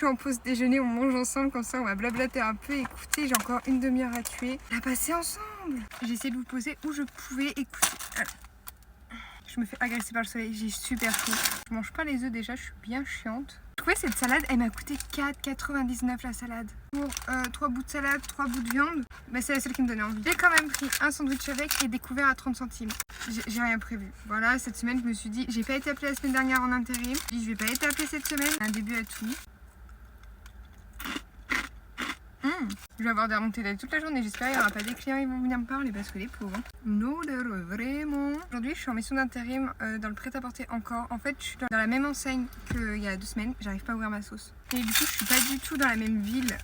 Je suis en pause déjeuner, on mange ensemble, comme ça on va blablater un peu. Écoutez, j'ai encore une demi-heure à tuer. On va passer ensemble. J'ai essayé de vous poser où je pouvais. Écoutez, je me fais agresser par le soleil, j'ai super chaud. Je mange pas les œufs déjà, je suis bien chiante. Vous trouvez cette salade, elle m'a coûté 4,99 la salade. Pour 3 bouts de salade, 3 bouts de viande, bah, c'est la seule qui me donnait envie. J'ai quand même pris un sandwich avec et découvert à 30 centimes. J'ai rien prévu. Voilà, cette semaine je me suis dit, j'ai pas été appelée la semaine dernière en intérim. Je dis, je vais pas être appelée cette semaine. Un début à tout. Je vais avoir des remontées d'aide toute la journée, j'espère qu'il n'y aura pas des clients qui vont venir me parler parce que les pauvres. Non, vraiment. Aujourd'hui, je suis en mission d'intérim dans le prêt-à-porter encore. En fait, je suis dans la même enseigne qu'il y a 2 semaines, j'arrive pas à ouvrir ma sauce. Et du coup, je suis pas du tout dans la même ville.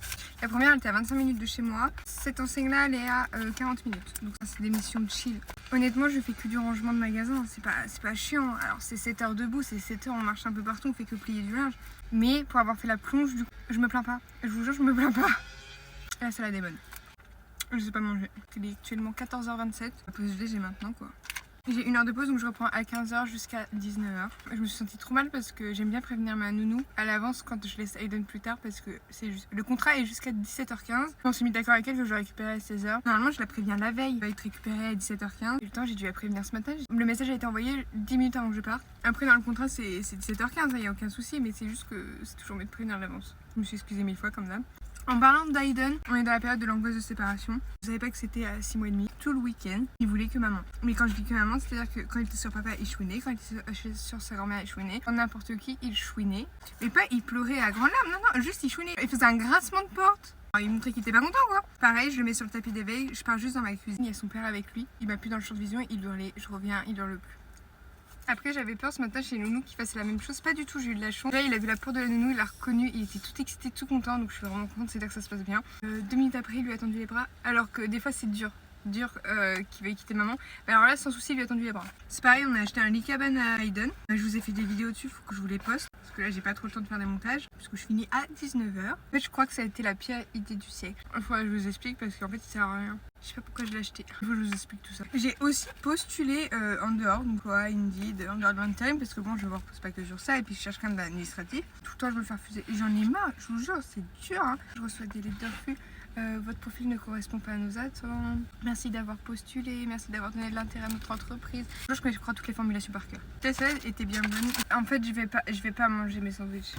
La première, elle était à 25 minutes de chez moi. Cette enseigne-là, elle est à 40 minutes. Donc ça, c'est des missions de chill. Honnêtement, je fais que du rangement de magasin, c'est pas chiant. Alors c'est 7 heures debout, c'est 7 heures, on marche un peu partout, on fait que plier du linge. Mais pour avoir fait la plonge, du coup, je me plains pas. Je vous jure, je me plains pas. La salade est bonne. Je sais pas manger. Il est actuellement 14h27. La pause déj j'ai maintenant quoi. J'ai 1 heure de pause donc je reprends à 15h jusqu'à 19h. Je me suis sentie trop mal parce que j'aime bien prévenir ma nounou à l'avance quand je laisse Aiden plus tard parce que le contrat est jusqu'à 17h15. On s'est mis d'accord avec elle que je dois récupérer à 16h. Normalement je la préviens la veille. Elle va être récupérée à 17h15. Et le temps j'ai dû la prévenir ce matin. Le message a été envoyé 10 minutes avant que je parte. Après dans le contrat c'est 17h15, il n'y a aucun souci mais c'est juste que c'est toujours mieux de prévenir à l'avance. Je me suis excusée 1000 fois comme d'hab. En parlant d'Aiden, on est dans la période de l'angoisse de séparation. Je savais pas que c'était à 6 mois et demi. Tout le week-end, il voulait que maman. Mais quand je dis que maman, c'est-à-dire que quand il était sur papa, il chouinait. Quand il était sur sa grand-mère, il chouinait. Quand n'importe qui, il chouinait. Mais pas il pleurait à grandes larmes, non, juste il chouinait. Il faisait un grincement de porte. Alors, il montrait qu'il était pas content quoi. Pareil, je le mets sur le tapis d'éveil, je pars juste dans ma cuisine. Il y a son père avec lui. Il m'a plus dans le champ de vision, il hurlait. Je reviens, il hurle plus. Après j'avais peur ce matin chez Nounou qu'il fasse la même chose, pas du tout, j'ai eu de la chance. Là il a vu la peau de la Nounou, il l'a reconnu, il était tout excité, tout content, donc je suis vraiment contente, c'est là que ça se passe bien. 2 minutes après il lui a tendu les bras, alors que des fois c'est dur qu'il veuille quitter maman. Alors là sans souci il lui a tendu les bras. C'est pareil, on a acheté un lit cabane à Aiden. Je vous ai fait des vidéos dessus, faut que je vous les poste, parce que là j'ai pas trop le temps de faire des montages, parce que je finis à 19h. En fait je crois que ça a été la pire idée du siècle. Il faut que je vous explique parce qu'en fait il sert à rien. Je sais pas pourquoi je l'ai acheté. Il faut que je vous explique tout ça. J'ai aussi postulé en dehors, donc Indeed, en dehors de Time, parce que bon, je ne repose pas que sur ça, et puis je cherche quand même de l'administratif. Tout le temps, je veux le faire refuser. Et j'en ai marre, je vous jure, c'est dur. Hein. Je reçois des lettres de refus. Votre profil ne correspond pas à nos attentes. Merci d'avoir postulé, merci d'avoir donné de l'intérêt à notre entreprise. Je connais, je crois, toutes les formulations par cœur. La salade était bien bonne. En fait, je vais pas manger mes sandwichs.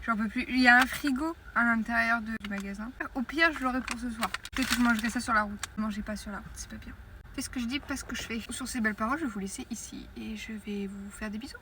J'en peux plus. Il y a un frigo à l'intérieur du magasin. Au pire, je l'aurai pour ce soir. Peut-être que je mangerai ça sur la route. Ne mangez pas sur la route, c'est pas bien. Faites ce que je dis, pas ce que je fais. Sur ces belles paroles, je vais vous laisser ici et je vais vous faire des bisous.